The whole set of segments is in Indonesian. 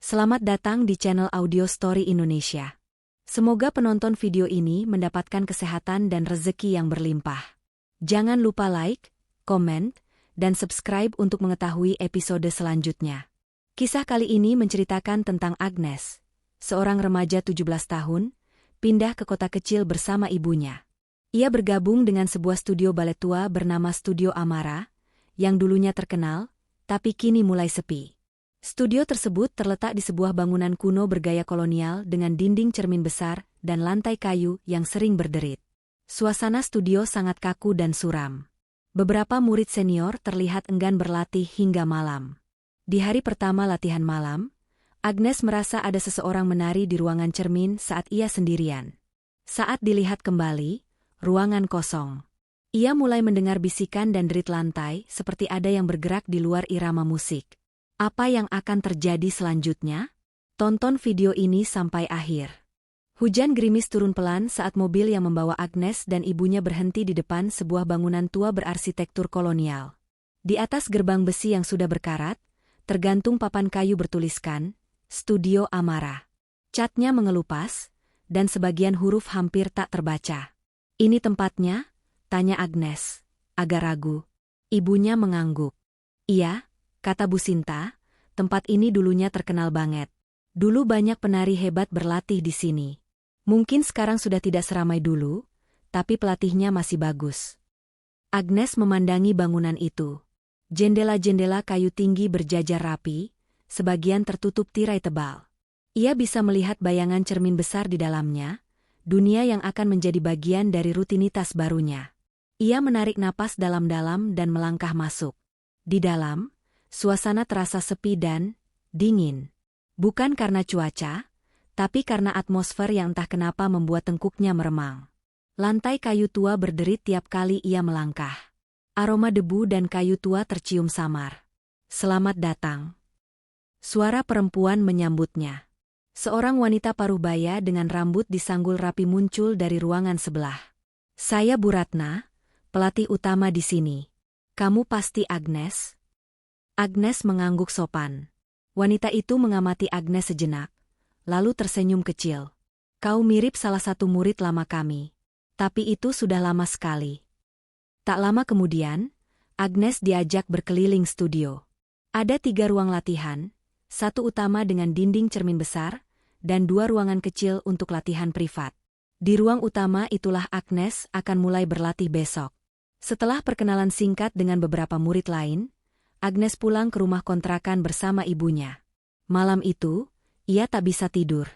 Selamat datang di channel Audio Story Indonesia. Semoga penonton video ini mendapatkan kesehatan dan rezeki yang berlimpah. Jangan lupa like, komen, dan subscribe untuk mengetahui episode selanjutnya. Kisah kali ini menceritakan tentang Agnes, seorang remaja 17 tahun, pindah ke kota kecil bersama ibunya. Ia bergabung dengan sebuah studio balet tua bernama Studio Amara, yang dulunya terkenal, tapi kini mulai sepi. Studio tersebut terletak di sebuah bangunan kuno bergaya kolonial dengan dinding cermin besar dan lantai kayu yang sering berderit. Suasana studio sangat kaku dan suram. Beberapa murid senior terlihat enggan berlatih hingga malam. Di hari pertama latihan malam, Agnes merasa ada seseorang menari di ruangan cermin saat ia sendirian. Saat dilihat kembali, ruangan kosong. Ia mulai mendengar bisikan dan derit lantai seperti ada yang bergerak di luar irama musik. Apa yang akan terjadi selanjutnya? Tonton video ini sampai akhir. Hujan gerimis turun pelan saat mobil yang membawa Agnes dan ibunya berhenti di depan sebuah bangunan tua berarsitektur kolonial. Di atas gerbang besi yang sudah berkarat, tergantung papan kayu bertuliskan, Studio Amara. Catnya mengelupas, dan sebagian huruf hampir tak terbaca. "Ini tempatnya?" tanya Agnes, agak ragu. Ibunya mengangguk. "Iya," kata Bu Sinta, "tempat ini dulunya terkenal banget. Dulu banyak penari hebat berlatih di sini. Mungkin sekarang sudah tidak seramai dulu, tapi pelatihnya masih bagus." Agnes memandangi bangunan itu. Jendela-jendela kayu tinggi berjajar rapi, sebagian tertutup tirai tebal. Ia bisa melihat bayangan cermin besar di dalamnya, dunia yang akan menjadi bagian dari rutinitas barunya. Ia menarik napas dalam-dalam dan melangkah masuk. Di dalam, suasana terasa sepi dan dingin. Bukan karena cuaca, tapi karena atmosfer yang entah kenapa membuat tengkuknya meremang. Lantai kayu tua berderit tiap kali ia melangkah. Aroma debu dan kayu tua tercium samar. "Selamat datang." Suara perempuan menyambutnya. Seorang wanita parubaya dengan rambut disanggul rapi muncul dari ruangan sebelah. "Saya Bu Ratna, pelatih utama di sini. Kamu pasti Agnes?" Agnes mengangguk sopan. Wanita itu mengamati Agnes sejenak, lalu tersenyum kecil. "Kau mirip salah satu murid lama kami. Tapi itu sudah lama sekali." Tak lama kemudian, Agnes diajak berkeliling studio. Ada 3 ruang latihan, satu utama dengan dinding cermin besar, dan 2 ruangan kecil untuk latihan privat. Di ruang utama itulah Agnes akan mulai berlatih besok. Setelah perkenalan singkat dengan beberapa murid lain, Agnes pulang ke rumah kontrakan bersama ibunya. Malam itu, ia tak bisa tidur.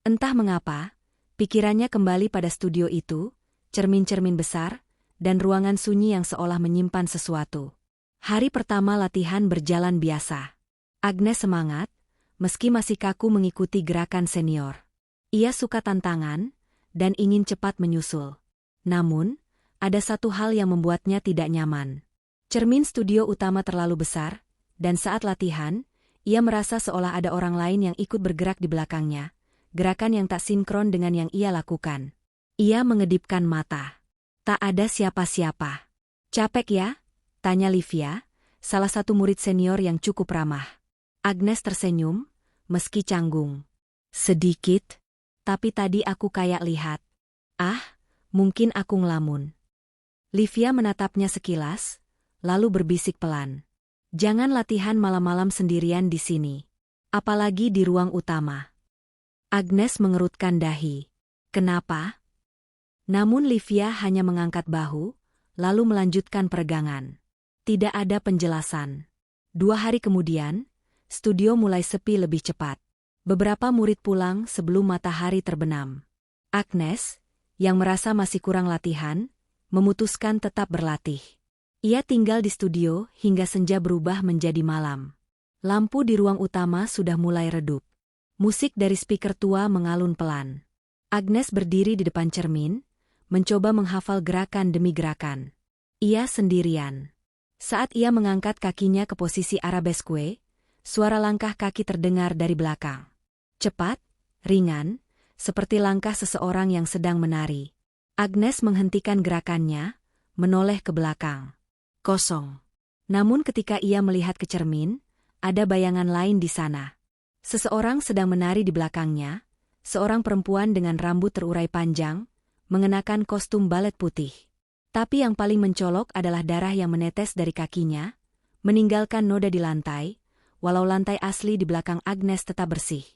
Entah mengapa, pikirannya kembali pada studio itu, cermin-cermin besar, dan ruangan sunyi yang seolah menyimpan sesuatu. Hari pertama latihan berjalan biasa. Agnes semangat, meski masih kaku mengikuti gerakan senior. Ia suka tantangan, dan ingin cepat menyusul. Namun, ada satu hal yang membuatnya tidak nyaman. Cermin studio utama terlalu besar, dan saat latihan, ia merasa seolah ada orang lain yang ikut bergerak di belakangnya, gerakan yang tak sinkron dengan yang ia lakukan. Ia mengedipkan mata. Tak ada siapa-siapa. "Capek ya?" tanya Livia, salah satu murid senior yang cukup ramah. Agnes tersenyum, meski canggung. "Sedikit, tapi tadi aku kayak lihat." "Ah, mungkin aku ngelamun." Livia menatapnya sekilas, lalu berbisik pelan. "Jangan latihan malam-malam sendirian di sini. Apalagi di ruang utama." Agnes mengerutkan dahi. "Kenapa?" Namun Livia hanya mengangkat bahu, lalu melanjutkan peregangan. Tidak ada penjelasan. 2 hari kemudian, studio mulai sepi lebih cepat. Beberapa murid pulang sebelum matahari terbenam. Agnes, yang merasa masih kurang latihan, memutuskan tetap berlatih. Ia tinggal di studio hingga senja berubah menjadi malam. Lampu di ruang utama sudah mulai redup. Musik dari speaker tua mengalun pelan. Agnes berdiri di depan cermin, mencoba menghafal gerakan demi gerakan. Ia sendirian. Saat ia mengangkat kakinya ke posisi arabesque, suara langkah kaki terdengar dari belakang. Cepat, ringan, seperti langkah seseorang yang sedang menari. Agnes menghentikan gerakannya, menoleh ke belakang. Kosong. Namun ketika ia melihat ke cermin, ada bayangan lain di sana. Seseorang sedang menari di belakangnya, seorang perempuan dengan rambut terurai panjang, mengenakan kostum balet putih. Tapi yang paling mencolok adalah darah yang menetes dari kakinya, meninggalkan noda di lantai, walau lantai asli di belakang Agnes tetap bersih.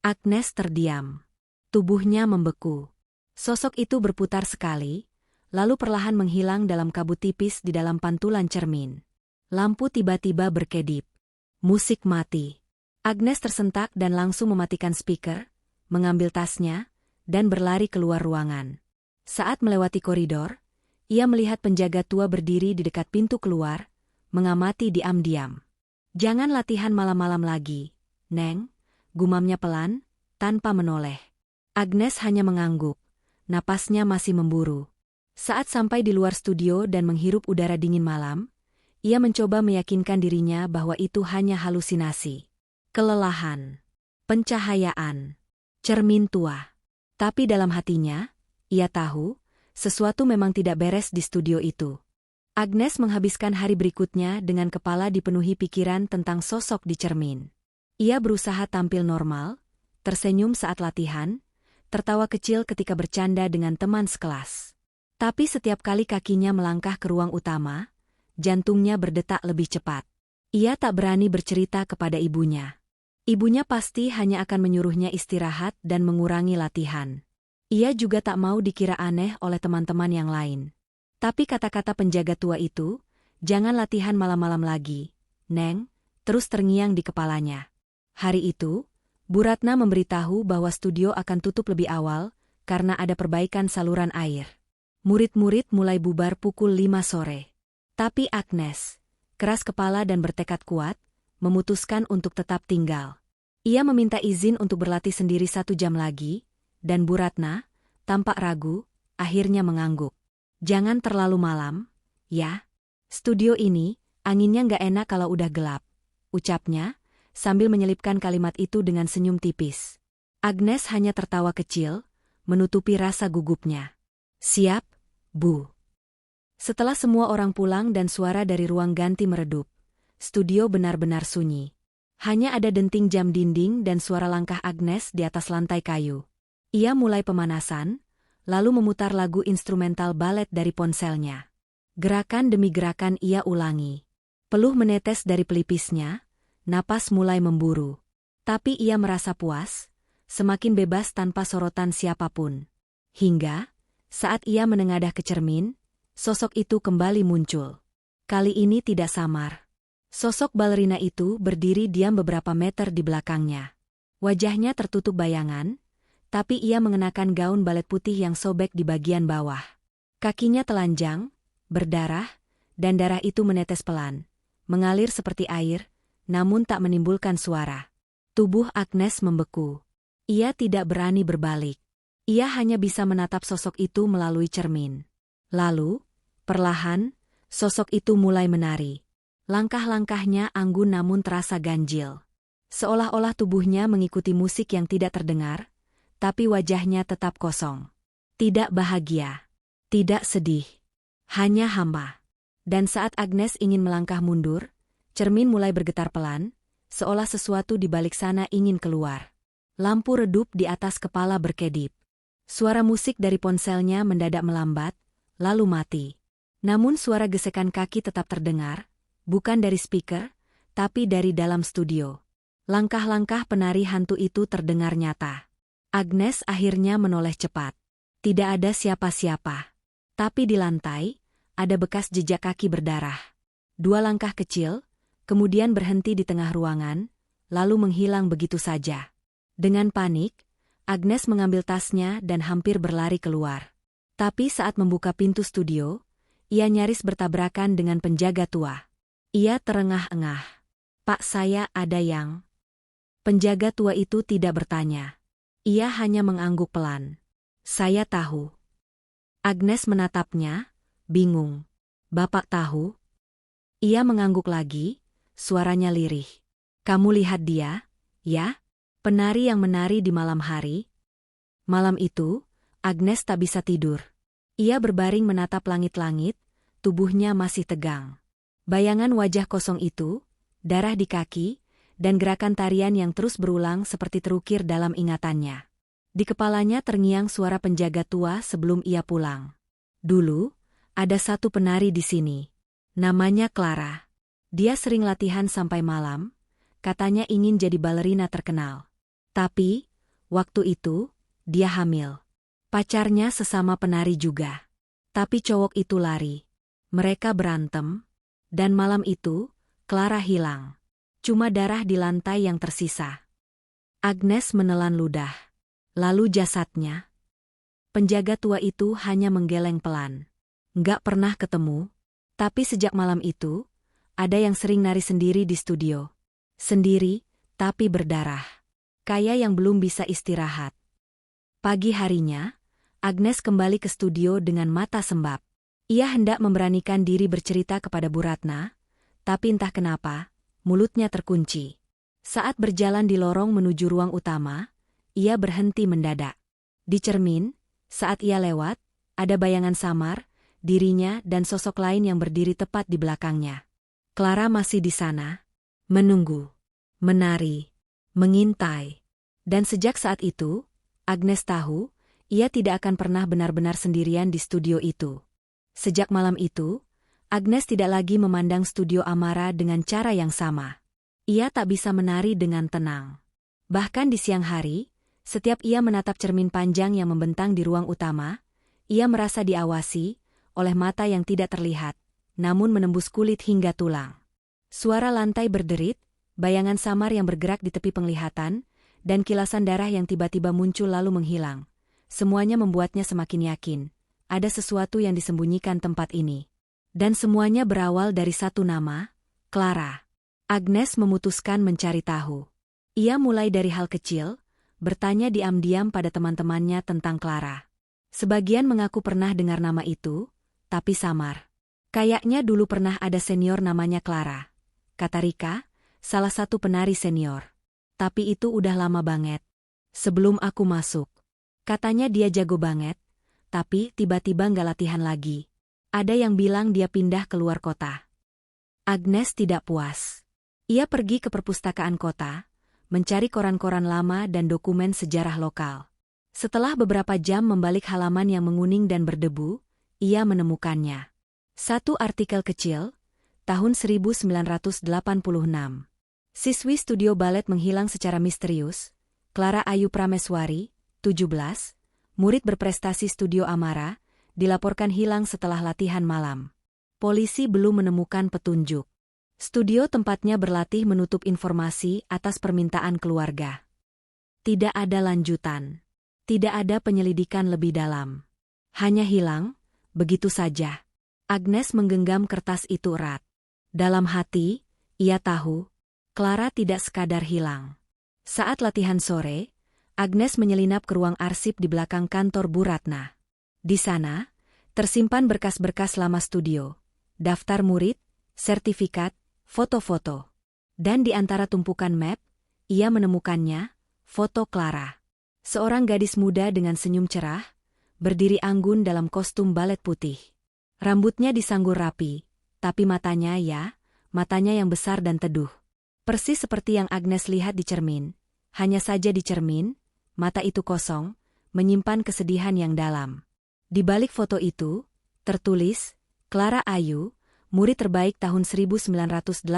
Agnes terdiam. Tubuhnya membeku. Sosok itu berputar sekali, lalu perlahan menghilang dalam kabut tipis di dalam pantulan cermin. Lampu tiba-tiba berkedip. Musik mati. Agnes tersentak dan langsung mematikan speaker, mengambil tasnya, dan berlari keluar ruangan. Saat melewati koridor, ia melihat penjaga tua berdiri di dekat pintu keluar, mengamati diam-diam. "Jangan latihan malam-malam lagi, Neng," gumamnya pelan, tanpa menoleh. Agnes hanya mengangguk, napasnya masih memburu. Saat sampai di luar studio dan menghirup udara dingin malam, ia mencoba meyakinkan dirinya bahwa itu hanya halusinasi. Kelelahan, pencahayaan, cermin tua. Tapi dalam hatinya, ia tahu, sesuatu memang tidak beres di studio itu. Agnes menghabiskan hari berikutnya dengan kepala dipenuhi pikiran tentang sosok di cermin. Ia berusaha tampil normal, tersenyum saat latihan, tertawa kecil ketika bercanda dengan teman sekelas. Tapi setiap kali kakinya melangkah ke ruang utama, jantungnya berdetak lebih cepat. Ia tak berani bercerita kepada ibunya. Ibunya pasti hanya akan menyuruhnya istirahat dan mengurangi latihan. Ia juga tak mau dikira aneh oleh teman-teman yang lain. Tapi kata-kata penjaga tua itu, "Jangan latihan malam-malam lagi, Neng," terus terngiang di kepalanya. Hari itu, Bu Ratna memberitahu bahwa studio akan tutup lebih awal karena ada perbaikan saluran air. Murid-murid mulai bubar pukul 5 sore. Tapi Agnes, keras kepala dan bertekad kuat, memutuskan untuk tetap tinggal. Ia meminta izin untuk berlatih sendiri 1 jam lagi, dan Bu Ratna, tampak ragu, akhirnya mengangguk. "Jangan terlalu malam, ya. Studio ini, anginnya nggak enak kalau udah gelap," ucapnya, sambil menyelipkan kalimat itu dengan senyum tipis. Agnes hanya tertawa kecil, menutupi rasa gugupnya. "Siap, Bu." Setelah semua orang pulang dan suara dari ruang ganti meredup, studio benar-benar sunyi. Hanya ada denting jam dinding dan suara langkah Agnes di atas lantai kayu. Ia mulai pemanasan, lalu memutar lagu instrumental balet dari ponselnya. Gerakan demi gerakan ia ulangi. Peluh menetes dari pelipisnya, napas mulai memburu. Tapi ia merasa puas, semakin bebas tanpa sorotan siapapun. Hingga, saat ia menengadah ke cermin, sosok itu kembali muncul. Kali ini tidak samar. Sosok balerina itu berdiri diam beberapa meter di belakangnya. Wajahnya tertutup bayangan, tapi ia mengenakan gaun balet putih yang sobek di bagian bawah. Kakinya telanjang, berdarah, dan darah itu menetes pelan, mengalir seperti air, namun tak menimbulkan suara. Tubuh Agnes membeku. Ia tidak berani berbalik. Ia hanya bisa menatap sosok itu melalui cermin. Lalu, perlahan, sosok itu mulai menari. Langkah-langkahnya anggun namun terasa ganjil. Seolah-olah tubuhnya mengikuti musik yang tidak terdengar, tapi wajahnya tetap kosong. Tidak bahagia, tidak sedih, hanya hampa. Dan saat Agnes ingin melangkah mundur, cermin mulai bergetar pelan, seolah sesuatu di balik sana ingin keluar. Lampu redup di atas kepala berkedip. Suara musik dari ponselnya mendadak melambat, lalu mati. Namun suara gesekan kaki tetap terdengar, bukan dari speaker, tapi dari dalam studio. Langkah-langkah penari hantu itu terdengar nyata. Agnes akhirnya menoleh cepat. Tidak ada siapa-siapa. Tapi di lantai, ada bekas jejak kaki berdarah. 2 langkah kecil, kemudian berhenti di tengah ruangan, lalu menghilang begitu saja. Dengan panik, Agnes mengambil tasnya dan hampir berlari keluar. Tapi saat membuka pintu studio, ia nyaris bertabrakan dengan penjaga tua. Ia terengah-engah. "Pak, saya ada yang..." Penjaga tua itu tidak bertanya. Ia hanya mengangguk pelan. "Saya tahu." Agnes menatapnya, bingung. "Bapak tahu?" Ia mengangguk lagi, suaranya lirih. "Kamu lihat dia, ya? Penari yang menari di malam hari?" Malam itu, Agnes tak bisa tidur. Ia berbaring menatap langit-langit, tubuhnya masih tegang. Bayangan wajah kosong itu, darah di kaki, dan gerakan tarian yang terus berulang seperti terukir dalam ingatannya. Di kepalanya terngiang suara penjaga tua sebelum ia pulang. Dulu, ada satu penari di sini. Namanya Clara. Dia sering latihan sampai malam, katanya ingin jadi balerina terkenal. Tapi, waktu itu, dia hamil. Pacarnya sesama penari juga. Tapi cowok itu lari. Mereka berantem, dan malam itu, Clara hilang. Cuma darah di lantai yang tersisa. Agnes menelan ludah. Lalu jasadnya. Penjaga tua itu hanya menggeleng pelan. Nggak pernah ketemu, tapi sejak malam itu, ada yang sering nari sendiri di studio. Sendiri, tapi berdarah. Kayak yang belum bisa istirahat. Pagi harinya, Agnes kembali ke studio dengan mata sembab. Ia hendak memberanikan diri bercerita kepada Bu Ratna, tapi entah kenapa, mulutnya terkunci. Saat berjalan di lorong menuju ruang utama, ia berhenti mendadak. Di cermin, saat ia lewat, ada bayangan samar, dirinya dan sosok lain yang berdiri tepat di belakangnya. Clara masih di sana, menunggu, menari, mengintai. Dan sejak saat itu, Agnes tahu, ia tidak akan pernah benar-benar sendirian di studio itu. Sejak malam itu, Agnes tidak lagi memandang studio Amara dengan cara yang sama. Ia tak bisa menari dengan tenang. Bahkan di siang hari, setiap ia menatap cermin panjang yang membentang di ruang utama, ia merasa diawasi oleh mata yang tidak terlihat, namun menembus kulit hingga tulang. Suara lantai berderit, bayangan samar yang bergerak di tepi penglihatan, dan kilasan darah yang tiba-tiba muncul lalu menghilang. Semuanya membuatnya semakin yakin, ada sesuatu yang disembunyikan tempat ini. Dan semuanya berawal dari satu nama, Clara. Agnes memutuskan mencari tahu. Ia mulai dari hal kecil, bertanya diam-diam pada teman-temannya tentang Clara. Sebagian mengaku pernah dengar nama itu, tapi samar. Kayaknya dulu pernah ada senior namanya Clara, kata Rika, salah satu penari senior. Tapi itu udah lama banget. Sebelum aku masuk. Katanya dia jago banget, tapi tiba-tiba nggak latihan lagi. Ada yang bilang dia pindah keluar kota. Agnes tidak puas. Ia pergi ke perpustakaan kota, mencari koran-koran lama dan dokumen sejarah lokal. Setelah beberapa jam membalik halaman yang menguning dan berdebu, ia menemukannya. Satu artikel kecil, tahun 1986. Siswi studio balet menghilang secara misterius. Clara Ayu Prameswari, 17, murid berprestasi studio Amara, dilaporkan hilang setelah latihan malam. Polisi belum menemukan petunjuk. Studio tempatnya berlatih menutup informasi atas permintaan keluarga. Tidak ada lanjutan. Tidak ada penyelidikan lebih dalam. Hanya hilang, begitu saja. Agnes menggenggam kertas itu erat. Dalam hati, ia tahu, Clara tidak sekadar hilang. Saat latihan sore, Agnes menyelinap ke ruang arsip di belakang kantor Bu Ratna. Di sana, tersimpan berkas-berkas lama studio, daftar murid, sertifikat, foto-foto. Dan di antara tumpukan map, ia menemukannya, foto Clara. Seorang gadis muda dengan senyum cerah, berdiri anggun dalam kostum balet putih. Rambutnya disanggur rapi, tapi matanya matanya yang besar dan teduh. Persis seperti yang Agnes lihat di cermin. Hanya saja di cermin, mata itu kosong, menyimpan kesedihan yang dalam. Di balik foto itu, tertulis, Clara Ayu, murid terbaik tahun 1985.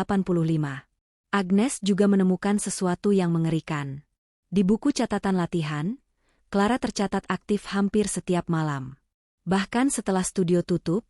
Agnes juga menemukan sesuatu yang mengerikan. Di buku catatan latihan, Clara tercatat aktif hampir setiap malam. Bahkan setelah studio tutup,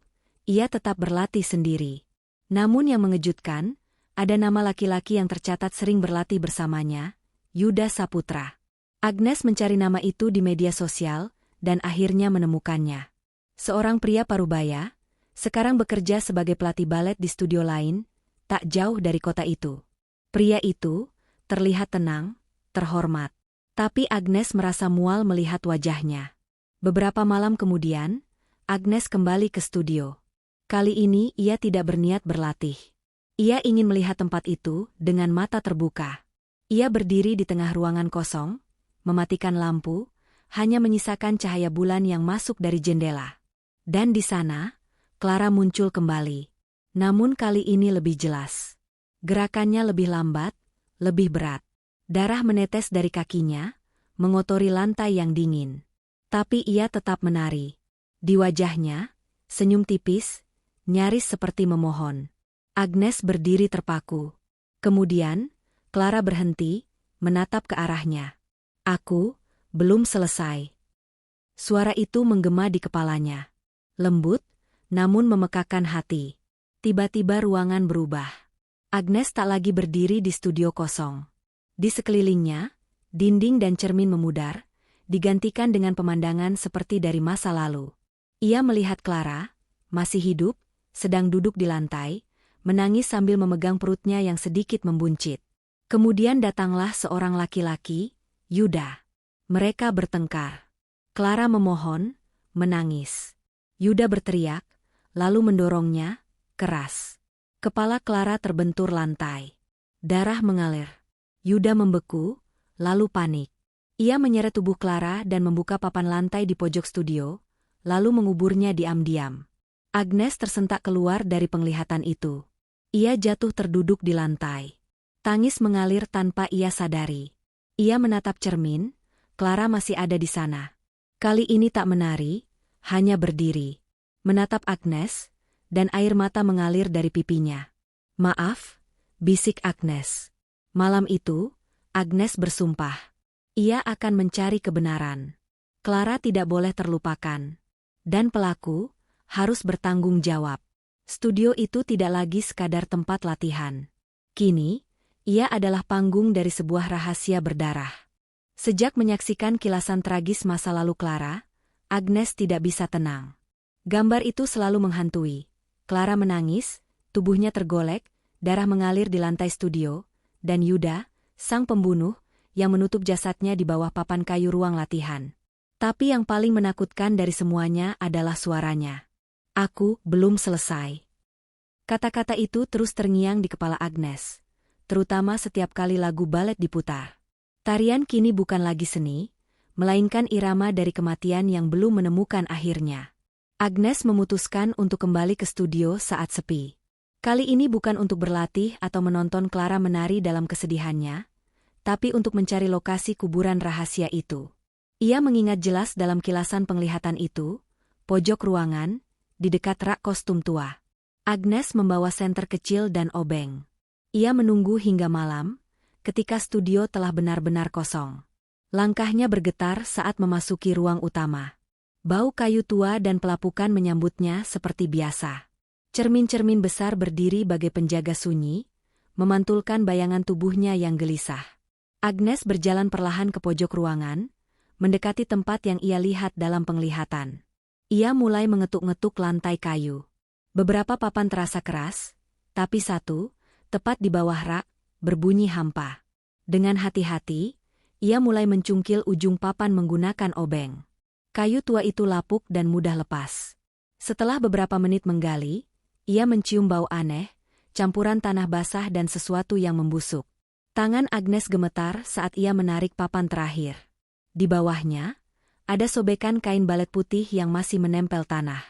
ia tetap berlatih sendiri. Namun yang mengejutkan, ada nama laki-laki yang tercatat sering berlatih bersamanya, Yuda Saputra. Agnes mencari nama itu di media sosial, dan akhirnya menemukannya. Seorang pria parubaya, sekarang bekerja sebagai pelatih balet di studio lain, tak jauh dari kota itu. Pria itu terlihat tenang, terhormat. Tapi Agnes merasa mual melihat wajahnya. Beberapa malam kemudian, Agnes kembali ke studio. Kali ini ia tidak berniat berlatih. Ia ingin melihat tempat itu dengan mata terbuka. Ia berdiri di tengah ruangan kosong, mematikan lampu, hanya menyisakan cahaya bulan yang masuk dari jendela. Dan di sana, Clara muncul kembali. Namun kali ini lebih jelas. Gerakannya lebih lambat, lebih berat. Darah menetes dari kakinya, mengotori lantai yang dingin. Tapi ia tetap menari. Di wajahnya, senyum tipis, nyaris seperti memohon. Agnes berdiri terpaku. Kemudian, Clara berhenti, menatap ke arahnya. "Aku belum selesai." Suara itu menggema di kepalanya. Lembut, namun memekakan hati. Tiba-tiba ruangan berubah. Agnes tak lagi berdiri di studio kosong. Di sekelilingnya, dinding dan cermin memudar, digantikan dengan pemandangan seperti dari masa lalu. Ia melihat Clara, masih hidup, sedang duduk di lantai, menangis sambil memegang perutnya yang sedikit membuncit. Kemudian datanglah seorang laki-laki, Yuda. Mereka bertengkar. Clara memohon, menangis. Yuda berteriak, lalu mendorongnya, keras. Kepala Clara terbentur lantai. Darah mengalir. Yuda membeku, lalu panik. Ia menyeret tubuh Clara dan membuka papan lantai di pojok studio, lalu menguburnya diam-diam. Agnes tersentak keluar dari penglihatan itu. Ia jatuh terduduk di lantai. Tangis mengalir tanpa ia sadari. Ia menatap cermin, Clara masih ada di sana. Kali ini tak menari, hanya berdiri. Menatap Agnes, dan air mata mengalir dari pipinya. "Maaf," bisik Agnes. Malam itu, Agnes bersumpah. Ia akan mencari kebenaran. Clara tidak boleh terlupakan. Dan pelaku harus bertanggung jawab. Studio itu tidak lagi sekadar tempat latihan. Kini, ia adalah panggung dari sebuah rahasia berdarah. Sejak menyaksikan kilasan tragis masa lalu Clara, Agnes tidak bisa tenang. Gambar itu selalu menghantui. Clara menangis, tubuhnya tergolek, darah mengalir di lantai studio, dan Yuda, sang pembunuh, yang menutup jasadnya di bawah papan kayu ruang latihan. Tapi yang paling menakutkan dari semuanya adalah suaranya. "Aku belum selesai." Kata-kata itu terus terngiang di kepala Agnes, terutama setiap kali lagu balet diputar. Tarian kini bukan lagi seni, melainkan irama dari kematian yang belum menemukan akhirnya. Agnes memutuskan untuk kembali ke studio saat sepi. Kali ini bukan untuk berlatih atau menonton Clara menari dalam kesedihannya, tapi untuk mencari lokasi kuburan rahasia itu. Ia mengingat jelas dalam kilasan penglihatan itu, pojok ruangan, di dekat rak kostum tua. Agnes membawa senter kecil dan obeng. Ia menunggu hingga malam, ketika studio telah benar-benar kosong. Langkahnya bergetar saat memasuki ruang utama. Bau kayu tua dan pelapukan menyambutnya seperti biasa. Cermin-cermin besar berdiri bagai penjaga sunyi, memantulkan bayangan tubuhnya yang gelisah. Agnes berjalan perlahan ke pojok ruangan, mendekati tempat yang ia lihat dalam penglihatan. Ia mulai mengetuk-ngetuk lantai kayu. Beberapa papan terasa keras, tapi satu, tepat di bawah rak, berbunyi hampa. Dengan hati-hati, ia mulai mencungkil ujung papan menggunakan obeng. Kayu tua itu lapuk dan mudah lepas. Setelah beberapa menit menggali, ia mencium bau aneh, campuran tanah basah dan sesuatu yang membusuk. Tangan Agnes gemetar saat ia menarik papan terakhir. Di bawahnya, ada sobekan kain balet putih yang masih menempel tanah.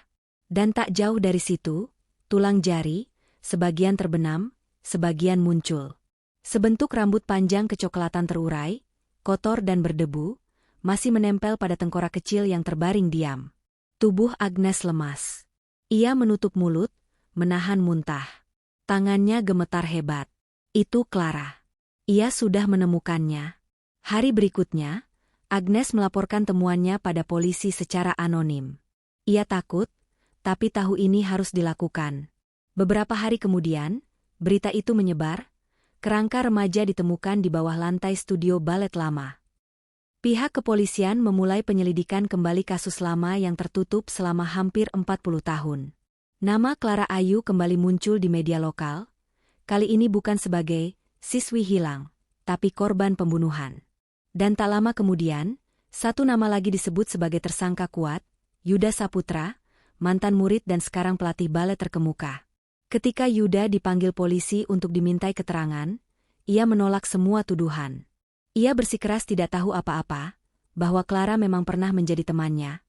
Dan tak jauh dari situ, tulang jari, sebagian terbenam, sebagian muncul. Sebentuk rambut panjang kecoklatan terurai, kotor dan berdebu, masih menempel pada tengkorak kecil yang terbaring diam. Tubuh Agnes lemas. Ia menutup mulut, menahan muntah. Tangannya gemetar hebat. Itu Clara. Ia sudah menemukannya. Hari berikutnya, Agnes melaporkan temuannya pada polisi secara anonim. Ia takut, tapi tahu ini harus dilakukan. Beberapa hari kemudian, berita itu menyebar, kerangka remaja ditemukan di bawah lantai studio balet lama. Pihak kepolisian memulai penyelidikan kembali kasus lama yang tertutup selama hampir 40 tahun. Nama Clara Ayu kembali muncul di media lokal, kali ini bukan sebagai siswi hilang, tapi korban pembunuhan. Dan tak lama kemudian, satu nama lagi disebut sebagai tersangka kuat, Yuda Saputra, mantan murid dan sekarang pelatih balet terkemuka. Ketika Yuda dipanggil polisi untuk dimintai keterangan, ia menolak semua tuduhan. Ia bersikeras tidak tahu apa-apa, bahwa Clara memang pernah menjadi temannya,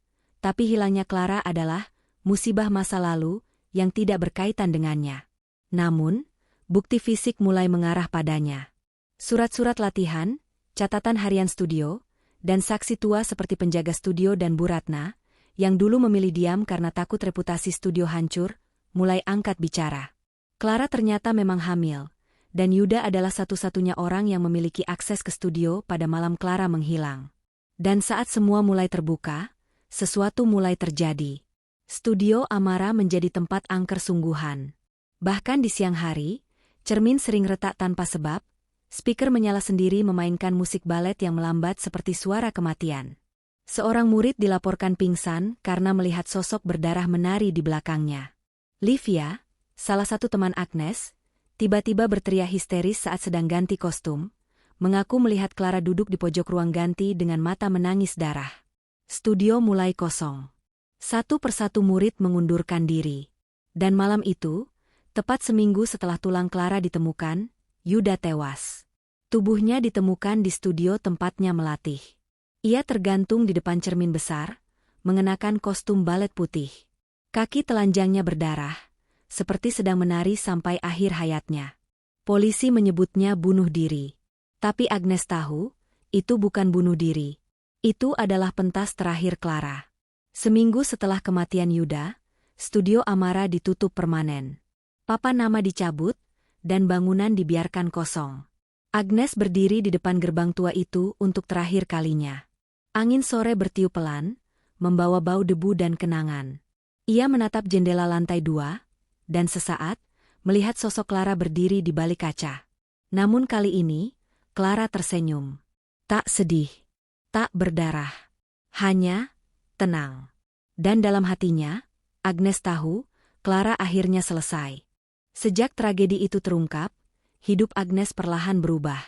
tapi hilangnya Clara adalah musibah masa lalu yang tidak berkaitan dengannya. Namun, bukti fisik mulai mengarah padanya. Surat-surat latihan, catatan harian studio, dan saksi tua seperti penjaga studio dan Bu Ratna, yang dulu memilih diam karena takut reputasi studio hancur, mulai angkat bicara. Clara ternyata memang hamil, dan Yuda adalah satu-satunya orang yang memiliki akses ke studio pada malam Clara menghilang. Dan saat semua mulai terbuka, sesuatu mulai terjadi. Studio Amara menjadi tempat angker sungguhan. Bahkan di siang hari, cermin sering retak tanpa sebab, speaker menyala sendiri memainkan musik balet yang melambat seperti suara kematian. Seorang murid dilaporkan pingsan karena melihat sosok berdarah menari di belakangnya. Livia, salah satu teman Agnes, tiba-tiba berteriak histeris saat sedang ganti kostum, mengaku melihat Clara duduk di pojok ruang ganti dengan mata menangis darah. Studio mulai kosong. Satu persatu murid mengundurkan diri. Dan malam itu, tepat seminggu setelah tulang Clara ditemukan, Yuda tewas. Tubuhnya ditemukan di studio tempatnya melatih. Ia tergantung di depan cermin besar, mengenakan kostum balet putih. Kaki telanjangnya berdarah, seperti sedang menari sampai akhir hayatnya. Polisi menyebutnya bunuh diri. Tapi Agnes tahu, itu bukan bunuh diri. Itu adalah pentas terakhir Clara. Seminggu setelah kematian Yuda, studio Amara ditutup permanen. Papan nama dicabut, dan bangunan dibiarkan kosong. Agnes berdiri di depan gerbang tua itu untuk terakhir kalinya. Angin sore bertiup pelan, membawa bau debu dan kenangan. Ia menatap jendela lantai 2, dan sesaat, melihat sosok Clara berdiri di balik kaca. Namun kali ini, Clara tersenyum. Tak sedih, tak berdarah. Hanya tenang. Dan dalam hatinya, Agnes tahu, Clara akhirnya selesai. Sejak tragedi itu terungkap, hidup Agnes perlahan berubah.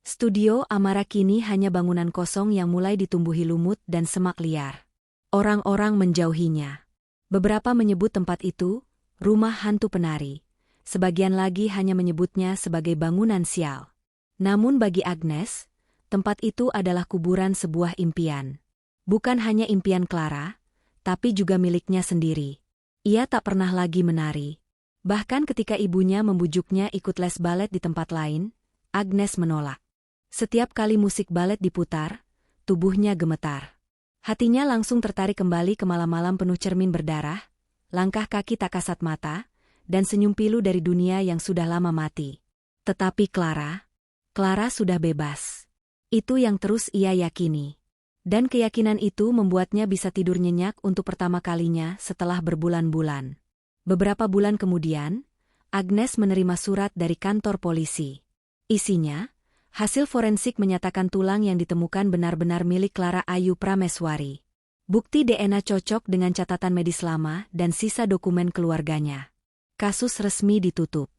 Studio Amara kini hanya bangunan kosong yang mulai ditumbuhi lumut dan semak liar. Orang-orang menjauhinya. Beberapa menyebut tempat itu rumah hantu penari. Sebagian lagi hanya menyebutnya sebagai bangunan sial. Namun bagi Agnes, tempat itu adalah kuburan sebuah impian. Bukan hanya impian Clara, tapi juga miliknya sendiri. Ia tak pernah lagi menari. Bahkan ketika ibunya membujuknya ikut les balet di tempat lain, Agnes menolak. Setiap kali musik balet diputar, tubuhnya gemetar. Hatinya langsung tertarik kembali ke malam-malam penuh cermin berdarah, langkah kaki tak kasat mata, dan senyum pilu dari dunia yang sudah lama mati. Tetapi Clara sudah bebas. Itu yang terus ia yakini. Dan keyakinan itu membuatnya bisa tidur nyenyak untuk pertama kalinya setelah berbulan-bulan. Beberapa bulan kemudian, Agnes menerima surat dari kantor polisi. Isinya, hasil forensik menyatakan tulang yang ditemukan benar-benar milik Clara Ayu Prameswari. Bukti DNA cocok dengan catatan medis lama dan sisa dokumen keluarganya. Kasus resmi ditutup.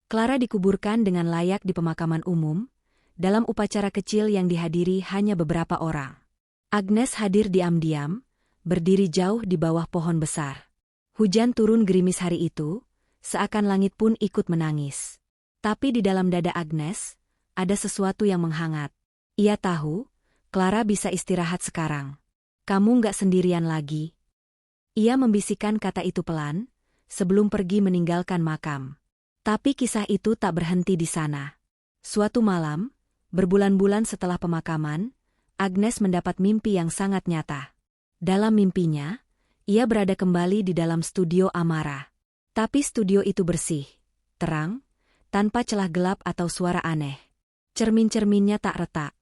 Clara dikuburkan dengan layak di pemakaman umum, dalam upacara kecil yang dihadiri hanya beberapa orang. Agnes hadir diam-diam, berdiri jauh di bawah pohon besar. Hujan turun gerimis hari itu, seakan langit pun ikut menangis. Tapi di dalam dada Agnes, ada sesuatu yang menghangat. Ia tahu, Clara bisa istirahat sekarang. Kamu nggak sendirian lagi. Ia membisikkan kata itu pelan, sebelum pergi meninggalkan makam. Tapi kisah itu tak berhenti di sana. Suatu malam, berbulan-bulan setelah pemakaman, Agnes mendapat mimpi yang sangat nyata. Dalam mimpinya, ia berada kembali di dalam studio Amara. Tapi studio itu bersih, terang, tanpa celah gelap atau suara aneh. Cermin-cerminnya tak retak,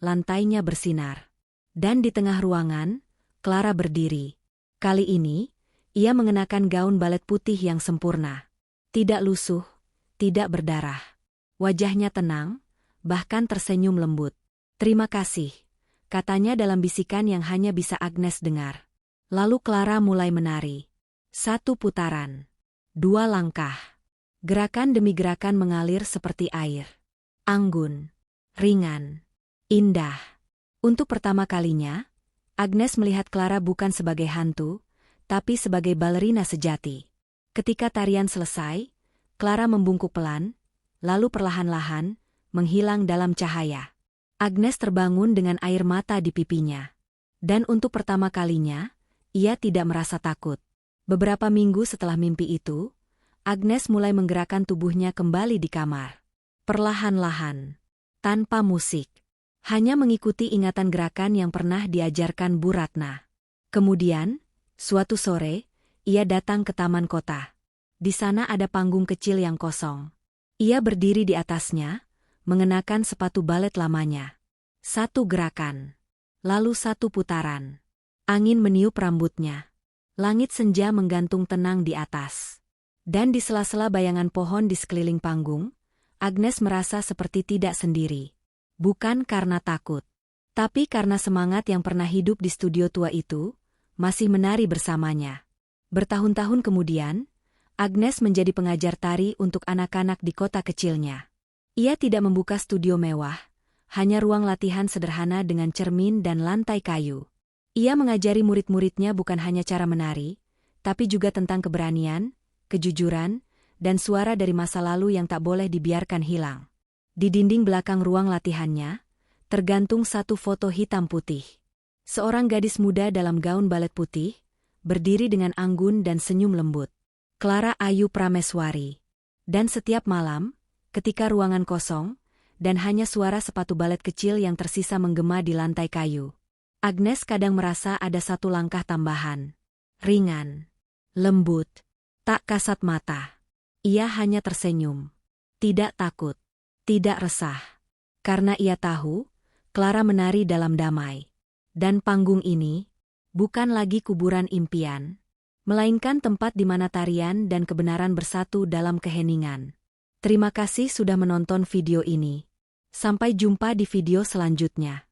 lantainya bersinar. Dan di tengah ruangan, Clara berdiri. Kali ini, ia mengenakan gaun balet putih yang sempurna. Tidak lusuh, tidak berdarah. Wajahnya tenang, bahkan tersenyum lembut. "Terima kasih," katanya dalam bisikan yang hanya bisa Agnes dengar. Lalu Clara mulai menari. 1 putaran. 2 langkah. Gerakan demi gerakan mengalir seperti air. Anggun. Ringan. Indah. Untuk pertama kalinya, Agnes melihat Clara bukan sebagai hantu, tapi sebagai balerina sejati. Ketika tarian selesai, Clara membungkuk pelan, lalu perlahan-lahan, menghilang dalam cahaya. Agnes terbangun dengan air mata di pipinya. Dan untuk pertama kalinya, ia tidak merasa takut. Beberapa minggu setelah mimpi itu, Agnes mulai menggerakkan tubuhnya kembali di kamar. Perlahan-lahan. tanpa musik. Hanya mengikuti ingatan gerakan yang pernah diajarkan Bu Ratna. Kemudian, suatu sore, ia datang ke taman kota. Di sana ada panggung kecil yang kosong. Ia berdiri di atasnya, mengenakan sepatu balet lamanya. Satu gerakan. Lalu satu putaran. Angin meniup rambutnya. Langit senja menggantung tenang di atas. Dan di sela-sela bayangan pohon di sekeliling panggung, Agnes merasa seperti tidak sendiri. Bukan karena takut, tapi karena semangat yang pernah hidup di studio tua itu, masih menari bersamanya. Bertahun-tahun kemudian, Agnes menjadi pengajar tari untuk anak-anak di kota kecilnya. Ia tidak membuka studio mewah, hanya ruang latihan sederhana dengan cermin dan lantai kayu. Ia mengajari murid-muridnya bukan hanya cara menari, tapi juga tentang keberanian, kejujuran, dan suara dari masa lalu yang tak boleh dibiarkan hilang. Di dinding belakang ruang latihannya, tergantung satu foto hitam putih. Seorang gadis muda dalam gaun balet putih, berdiri dengan anggun dan senyum lembut. Clara Ayu Prameswari. Dan setiap malam, ketika ruangan kosong, dan hanya suara sepatu balet kecil yang tersisa menggema di lantai kayu, Agnes kadang merasa ada satu langkah tambahan. Ringan, lembut, tak kasat mata. Ia hanya tersenyum. Tidak takut. Tidak resah. Karena ia tahu, Clara menari dalam damai. Dan panggung ini, bukan lagi kuburan impian, melainkan tempat di mana tarian dan kebenaran bersatu dalam keheningan. Terima kasih sudah menonton video ini. Sampai jumpa di video selanjutnya.